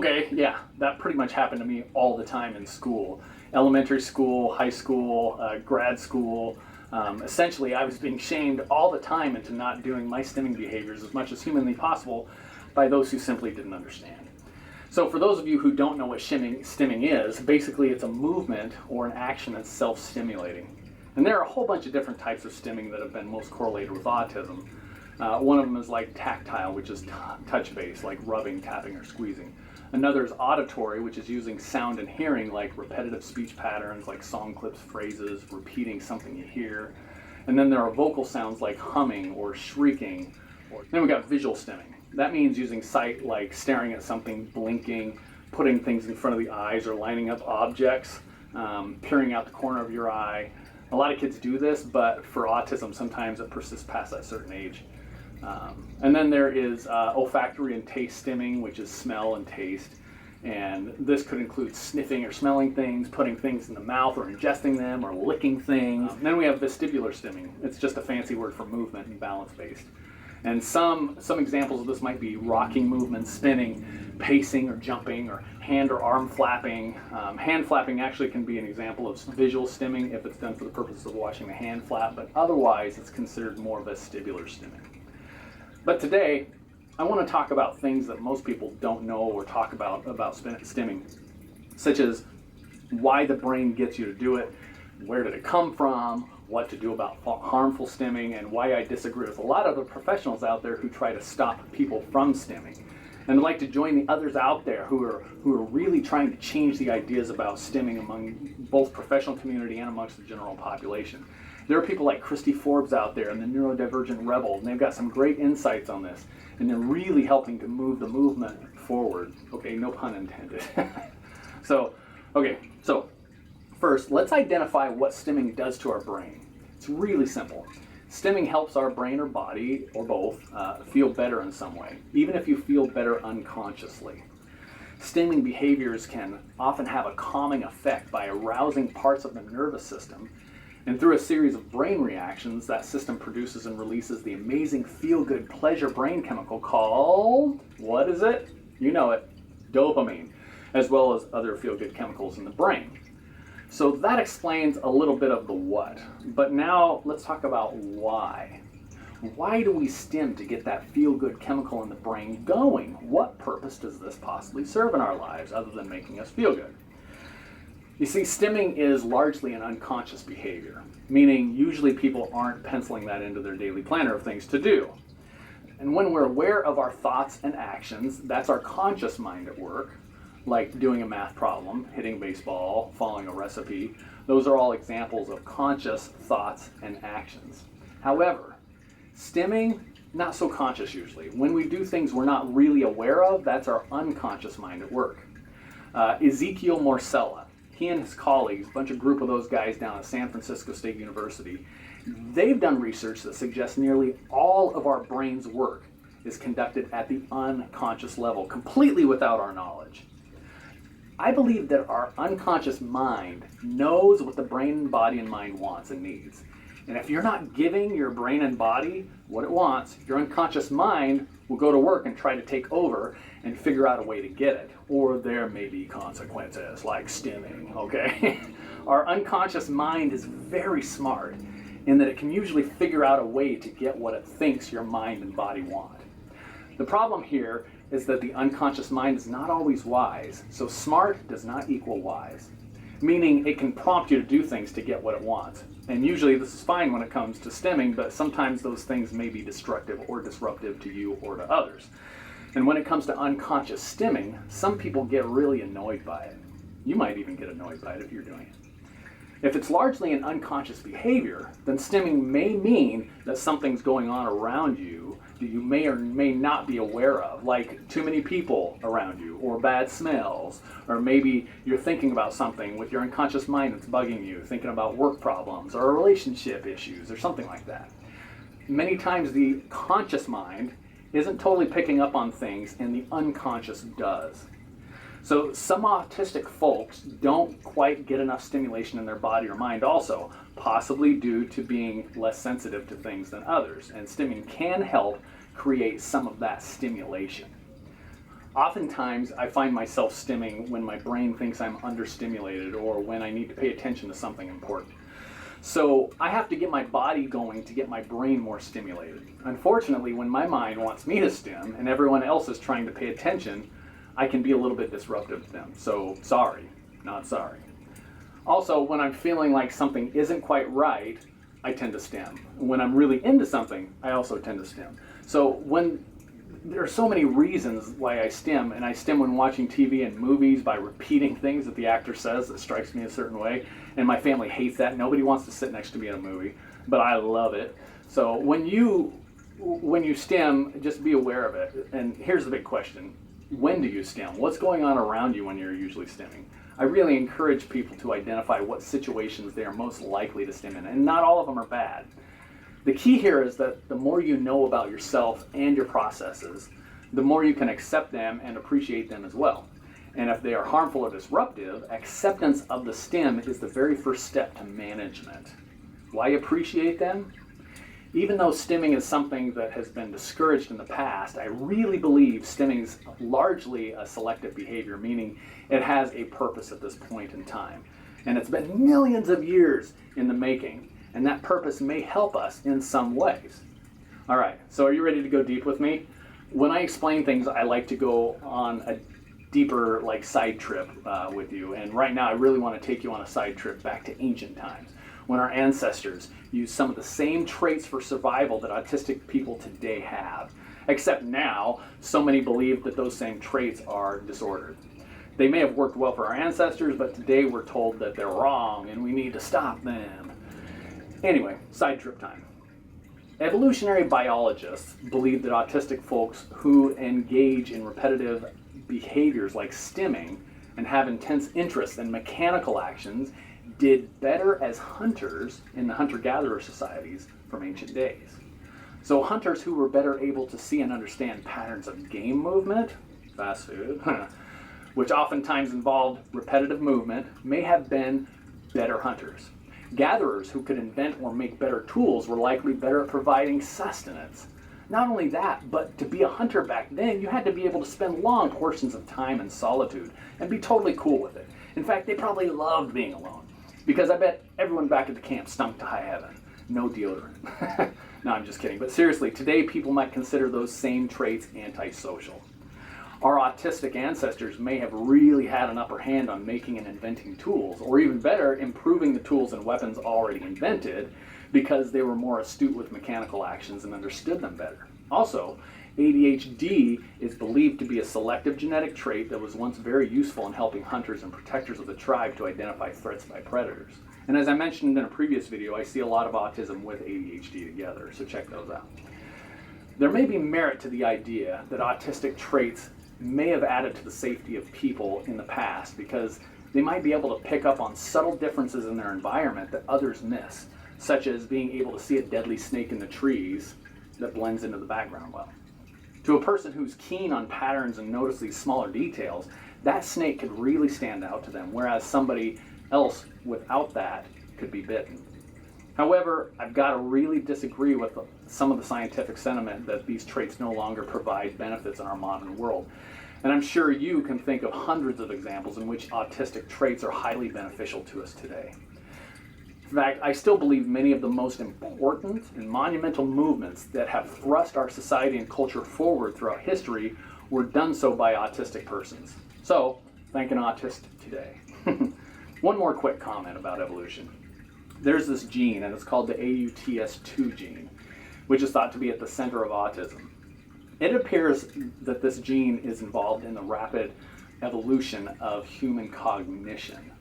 Okay, yeah, that pretty much happened to me all the time in school. Elementary school, high school, grad school. Essentially, I was being shamed all the time into not doing my stimming behaviors as much as humanly possible by those who simply didn't understand. So for those of you who don't know what stimming is, basically it's a movement or an action that's self-stimulating. And there are a whole bunch of different types of stimming that have been most correlated with autism. One of them is like tactile, which is touch-based, like rubbing, tapping, or squeezing. Another is auditory, which is using sound and hearing, like repetitive speech patterns, like song clips, phrases, repeating something you hear. And then there are vocal sounds like humming or shrieking. Then we got visual stimming. That means using sight, like staring at something, blinking, putting things in front of the eyes, or lining up objects, peering out the corner of your eye. A lot of kids do this, but for autism, sometimes it persists past that certain age. And then there is olfactory and taste stimming, which is smell and taste. And this could include sniffing or smelling things, putting things in the mouth or ingesting them, or licking things. And then we have vestibular stimming. It's just a fancy word for movement and balance-based. And some examples of this might be rocking movements, spinning, pacing or jumping, or hand or arm flapping. Hand flapping actually can be an example of visual stimming if it's done for the purpose of watching the hand flap, but otherwise it's considered more vestibular stimming. But today, I want to talk about things that most people don't know or talk about stimming, such as why the brain gets you to do it, where did it come from, what to do about harmful stimming, and why I disagree with a lot of the professionals out there who try to stop people from stimming. And I'd like to join the others out there who are really trying to change the ideas about stimming among both professional community and amongst the general population. There are people like Christy Forbes out there and the Neurodivergent Rebel, and they've got some great insights on this, and they're really helping to move the movement forward. Okay, no pun intended. So first, let's identify what stimming does to our brain. It's really simple. Stimming helps our brain or body, or both, feel better in some way, even if you feel better unconsciously. Stimming behaviors can often have a calming effect by arousing parts of the nervous system, and through a series of brain reactions, that system produces and releases the amazing feel-good pleasure brain chemical called, what is it? You know it, dopamine, as well as other feel-good chemicals in the brain. So that explains a little bit of the what, but now let's talk about why. Why do we stim to get that feel-good chemical in the brain going? What purpose does this possibly serve in our lives other than making us feel good? You see, stimming is largely an unconscious behavior, meaning usually people aren't penciling that into their daily planner of things to do. And when we're aware of our thoughts and actions, that's our conscious mind at work, like doing a math problem, hitting a baseball, following a recipe. Those are all examples of conscious thoughts and actions. However, stimming, not so conscious usually. When we do things we're not really aware of, that's our unconscious mind at work. Ezekiel Morcella, he and his colleagues, a group of those guys down at San Francisco State University, they've done research that suggests nearly all of our brain's work is conducted at the unconscious level, completely without our knowledge. I believe that our unconscious mind knows what the brain, body, and mind wants and needs. And if you're not giving your brain and body what it wants, your unconscious mind will go to work and try to take over and figure out a way to get it. Or there may be consequences, like stimming, okay? Our unconscious mind is very smart in that it can usually figure out a way to get what it thinks your mind and body want. The problem here is that the unconscious mind is not always wise, so smart does not equal wise, meaning it can prompt you to do things to get what it wants. And usually this is fine when it comes to stimming, but sometimes those things may be destructive or disruptive to you or to others. And when it comes to unconscious stimming, some people get really annoyed by it. You might even get annoyed by it if you're doing it. If it's largely an unconscious behavior, then stimming may mean that something's going on around you that you may or may not be aware of, like too many people around you, or bad smells, or maybe you're thinking about something with your unconscious mind that's bugging you, thinking about work problems or relationship issues or something like that. Many times the conscious mind isn't totally picking up on things and the unconscious does. So some autistic folks don't quite get enough stimulation in their body or mind also, possibly due to being less sensitive to things than others. And stimming can help create some of that stimulation. Oftentimes, I find myself stimming when my brain thinks I'm understimulated or when I need to pay attention to something important. So I have to get my body going to get my brain more stimulated. Unfortunately, when my mind wants me to stim and everyone else is trying to pay attention, I can be a little bit disruptive to them. So sorry, not sorry. Also, when I'm feeling like something isn't quite right, I tend to stim. When I'm really into something, I also tend to stim. So when there are so many reasons why I stim, and I stim when watching TV and movies by repeating things that the actor says that strikes me a certain way, and my family hates that. Nobody wants to sit next to me in a movie, but I love it. So when you stim, just be aware of it. And here's the big question: when do you stim? What's going on around you when you're usually stimming? I really encourage people to identify what situations they are most likely to stim in, and not all of them are bad. The key here is that the more you know about yourself and your processes, the more you can accept them and appreciate them as well. And if they are harmful or disruptive, acceptance of the stim is the very first step to management. Why appreciate them? Even though stimming is something that has been discouraged in the past, I really believe stimming is largely a selective behavior, meaning it has a purpose at this point in time. And it's been millions of years in the making, and that purpose may help us in some ways. All right, so are you ready to go deep with me? When I explain things, I like to go on a deeper side trip with you. And right now I really want to take you on a side trip back to ancient times, when our ancestors used some of the same traits for survival that autistic people today have. Except now, so many believe that those same traits are disordered. They may have worked well for our ancestors, but today we're told that they're wrong and we need to stop them. Anyway, side trip time. Evolutionary biologists believe that autistic folks who engage in repetitive behaviors like stimming and have intense interest in mechanical actions did better as hunters in the hunter-gatherer societies from ancient days. So hunters who were better able to see and understand patterns of game movement, fast food, which oftentimes involved repetitive movement, may have been better hunters. Gatherers who could invent or make better tools were likely better at providing sustenance. Not only that, but to be a hunter back then, you had to be able to spend long portions of time in solitude and be totally cool with it. In fact, they probably loved being alone, because I bet everyone back at the camp stunk to high heaven. No deodorant. No, I'm just kidding. But seriously, today people might consider those same traits antisocial. Our autistic ancestors may have really had an upper hand on making and inventing tools, or even better, improving the tools and weapons already invented, because they were more astute with mechanical actions and understood them better. Also, ADHD is believed to be a selective genetic trait that was once very useful in helping hunters and protectors of the tribe to identify threats by predators. And as I mentioned in a previous video, I see a lot of autism with ADHD together, so check those out. There may be merit to the idea that autistic traits may have added to the safety of people in the past, because they might be able to pick up on subtle differences in their environment that others miss, such as being able to see a deadly snake in the trees that blends into the background well. To a person who's keen on patterns and notice these smaller details, that snake could really stand out to them, whereas somebody else without that could be bitten. However, I've got to really disagree with some of the scientific sentiment that these traits no longer provide benefits in our modern world. And I'm sure you can think of hundreds of examples in which autistic traits are highly beneficial to us today. In fact, I still believe many of the most important and monumental movements that have thrust our society and culture forward throughout history were done so by autistic persons. So, thank an autist today. One more quick comment about evolution. There's this gene, and it's called the AUTS2 gene, which is thought to be at the center of autism. It appears that this gene is involved in the rapid evolution of human cognition,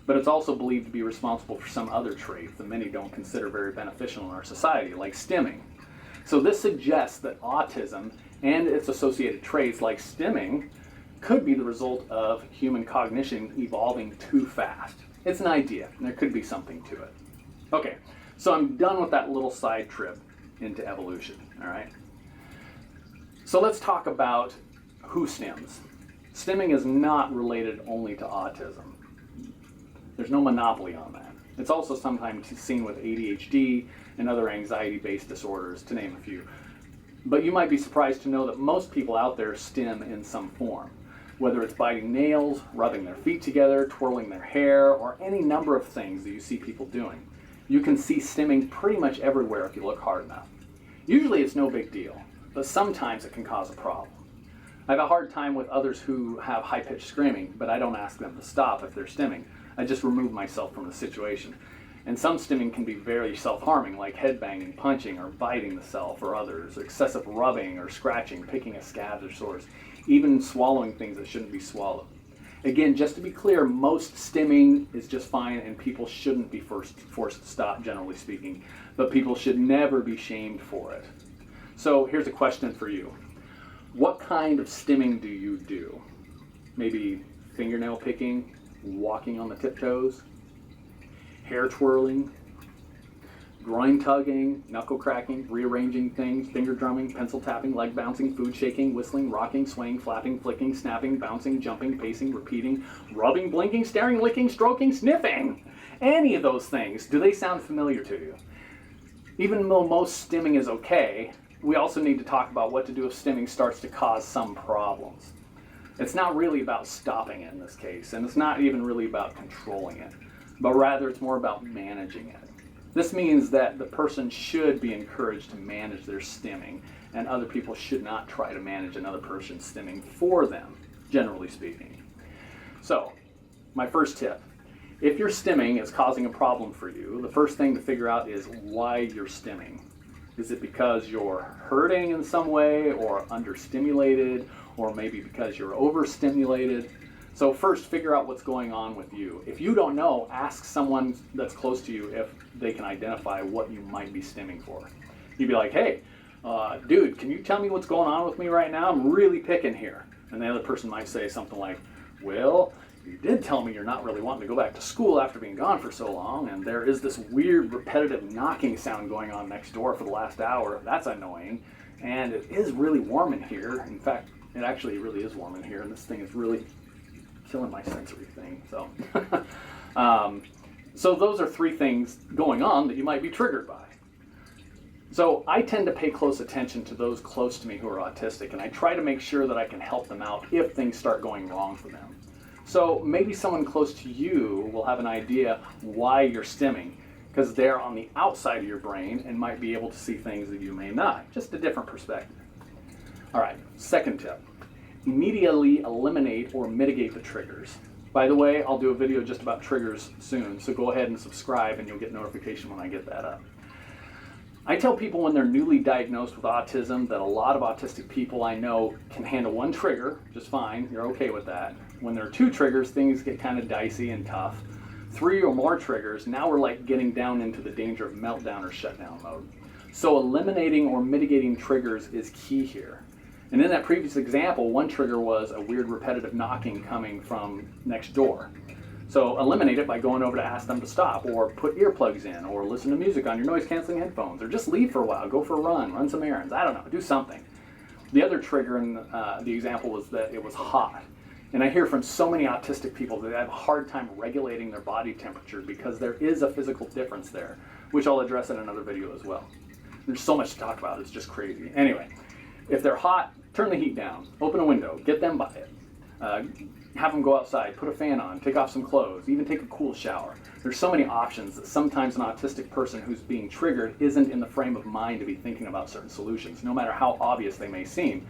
but it's also believed to be responsible for some other traits that many don't consider very beneficial in our society, like stimming. So this suggests that autism and its associated traits, like stimming, could be the result of human cognition evolving too fast. It's an idea, and there could be something to it. Okay, so I'm done with that little side trip into evolution, all right? So let's talk about who stims. Stimming is not related only to autism. There's no monopoly on that. It's also sometimes seen with ADHD and other anxiety-based disorders, to name a few. But you might be surprised to know that most people out there stim in some form, whether it's biting nails, rubbing their feet together, twirling their hair, or any number of things that you see people doing. You can see stimming pretty much everywhere if you look hard enough. Usually it's no big deal, but sometimes it can cause a problem. I have a hard time with others who have high-pitched screaming, but I don't ask them to stop if they're stimming. I just remove myself from the situation. And some stimming can be very self-harming, like headbanging, punching, or biting the self or others, excessive rubbing or scratching, picking at scabs or sores, even swallowing things that shouldn't be swallowed. Again, just to be clear, most stimming is just fine and people shouldn't be forced to stop, generally speaking, but people should never be shamed for it. So here's a question for you. What kind of stimming do you do? Maybe fingernail picking, walking on the tiptoes, hair twirling, groin tugging, knuckle cracking, rearranging things, finger drumming, pencil tapping, leg bouncing, food shaking, whistling, rocking, swaying, flapping, flicking, snapping, bouncing, jumping, pacing, repeating, rubbing, blinking, staring, licking, stroking, sniffing. Any of those things, do they sound familiar to you? Even though most stimming is okay, we also need to talk about what to do if stimming starts to cause some problems. It's not really about stopping it in this case, and it's not even really about controlling it, but rather it's more about managing it. This means that the person should be encouraged to manage their stimming, and other people should not try to manage another person's stimming for them, generally speaking. So, my first tip. If your stimming is causing a problem for you, the first thing to figure out is why you're stimming. Is it because you're hurting in some way, or understimulated, or maybe because you're overstimulated? So first, figure out what's going on with you. If you don't know, ask someone that's close to you if they can identify what you might be stimming for. You'd be like, hey, dude, can you tell me what's going on with me right now? I'm really picking here. And the other person might say something like, well, you did tell me you're not really wanting to go back to school after being gone for so long, and there is this weird repetitive knocking sound going on next door for the last hour. That's annoying. And it is really warm in here. In fact, it actually really is warm in here, and this thing is really killing my sensory thing. So, so those are three things going on that you might be triggered by. So I tend to pay close attention to those close to me who are autistic, and I try to make sure that I can help them out if things start going wrong for them. So maybe someone close to you will have an idea why you're stimming, because they're on the outside of your brain and might be able to see things that you may not. Just a different perspective. All right, second tip. Immediately eliminate or mitigate the triggers. By the way, I'll do a video just about triggers soon, so go ahead and subscribe and you'll get notification when I get that up. I tell people when they're newly diagnosed with autism that a lot of autistic people I know can handle one trigger just fine, you're okay with that. When there are two triggers, things get kind of dicey and tough. 3 or more triggers, now we're like getting down into the danger of meltdown or shutdown mode. So eliminating or mitigating triggers is key here. And in that previous example, one trigger was a weird repetitive knocking coming from next door. So eliminate it by going over to ask them to stop, or put earplugs in, or listen to music on your noise-canceling headphones, or just leave for a while, go for a run some errands, I don't know, do something. The other trigger in the example was that it was hot. And I hear from so many autistic people that they have a hard time regulating their body temperature because there is a physical difference there, which I'll address in another video as well. There's so much to talk about, it's just crazy. Anyway, if they're hot, turn the heat down, open a window, get them by it. Have them go outside, put a fan on, take off some clothes, even take a cool shower. There's so many options that sometimes an autistic person who's being triggered isn't in the frame of mind to be thinking about certain solutions, no matter how obvious they may seem.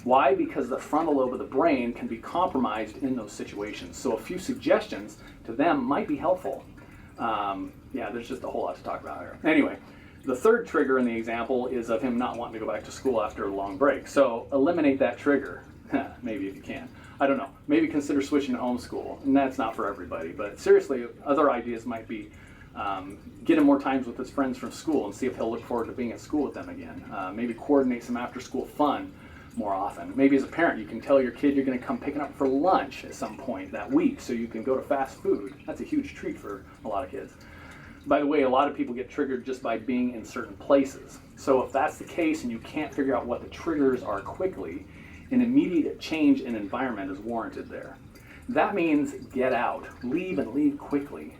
Why? Because the frontal lobe of the brain can be compromised in those situations. So a few suggestions to them might be helpful. Yeah, there's just a whole lot to talk about here. Anyway, the third trigger in the example is of him not wanting to go back to school after a long break. So eliminate that trigger, maybe if you can. I don't know, maybe consider switching to homeschool, and that's not for everybody, but seriously, other ideas might be get him more times with his friends from school and see if he'll look forward to being at school with them again. Maybe coordinate some after-school fun more often. Maybe as a parent, you can tell your kid you're going to come pick him up for lunch at some point that week so you can go to fast food. That's a huge treat for a lot of kids. By the way, a lot of people get triggered just by being in certain places. So if that's the case and you can't figure out what the triggers are quickly, an immediate change in environment is warranted there. That means get out, leave and leave quickly.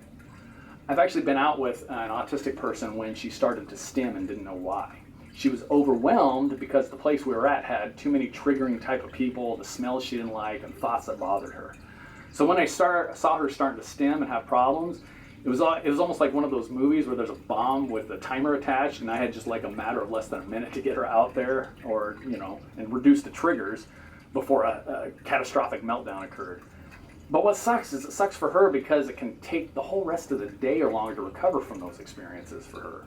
I've actually been out with an autistic person when she started to stim and didn't know why. She was overwhelmed because the place we were at had too many triggering type of people, the smells she didn't like, and thoughts that bothered her. So when I saw her starting to stim and have problems, it was almost like one of those movies where there's a bomb with a timer attached, and I had just like a matter of less than a minute to get her out there, or and reduce the triggers before a catastrophic meltdown occurred. But what sucks is it sucks for her because it can take the whole rest of the day or longer to recover from those experiences for her.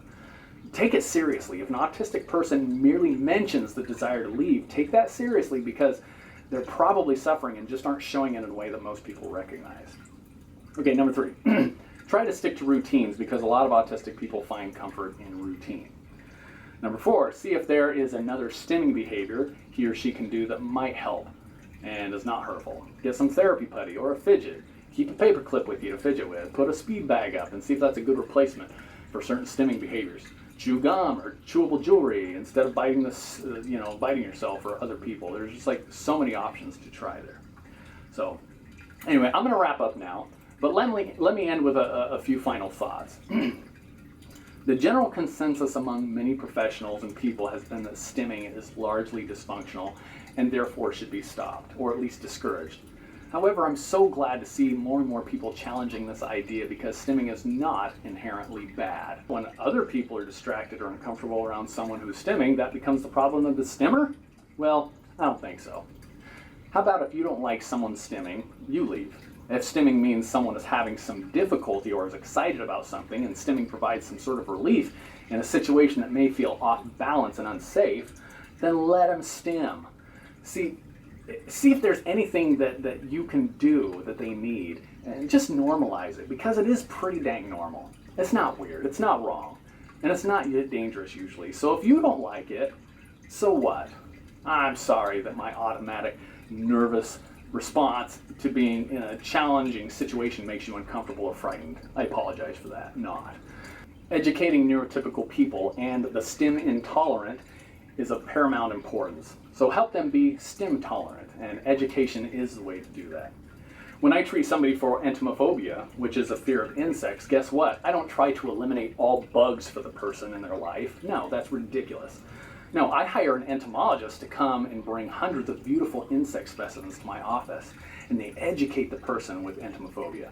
Take it seriously. If an autistic person merely mentions the desire to leave, take that seriously because they're probably suffering and just aren't showing it in a way that most people recognize. Okay, number 3. Try to stick to routines because a lot of autistic people find comfort in routine. Number 4, see if there is another stimming behavior he or she can do that might help and is not hurtful. Get some therapy putty or a fidget. Keep a paper clip with you to fidget with. Put a speed bag up and see if that's a good replacement for certain stimming behaviors. Chew gum or chewable jewelry instead of biting biting yourself or other people. There's just like so many options to try there. So anyway, I'm going to wrap up now, but let me end with a few final thoughts. The general consensus among many professionals and people has been that stimming is largely dysfunctional and therefore should be stopped, or at least discouraged. However, I'm so glad to see more and more people challenging this idea because stimming is not inherently bad. When other people are distracted or uncomfortable around someone who's stimming, that becomes the problem of the stimmer? Well, I don't think so. How about if you don't like someone stimming, you leave? If stimming means someone is having some difficulty or is excited about something and stimming provides some sort of relief in a situation that may feel off balance and unsafe, then let them stim. See if there's anything that you can do that they need and just normalize it because it is pretty dang normal. It's not weird, it's not wrong, and it's not dangerous usually. So if you don't like it, so what? I'm sorry that my automatic nervous response to being in a challenging situation makes you uncomfortable or frightened. I apologize for that. Not. Educating neurotypical people and the stim intolerant is of paramount importance. So help them be stim tolerant, and education is the way to do that. When I treat somebody for entomophobia, which is a fear of insects, guess what? I don't try to eliminate all bugs for the person in their life. No, that's ridiculous. No, I hire an entomologist to come and bring hundreds of beautiful insect specimens to my office, and they educate the person with entomophobia.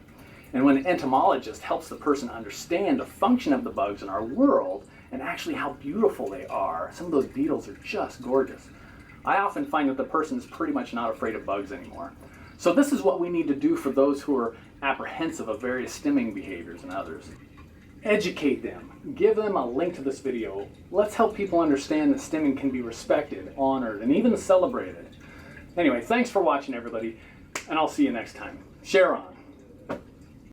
And when an entomologist helps the person understand the function of the bugs in our world and actually how beautiful they are, some of those beetles are just gorgeous. I often find that the person is pretty much not afraid of bugs anymore. So this is what we need to do for those who are apprehensive of various stimming behaviors and others. Educate them. Give them a link to this video. Let's help people understand that stimming can be respected, honored, and even celebrated. Anyway, thanks for watching, everybody, and I'll see you next time. Share on.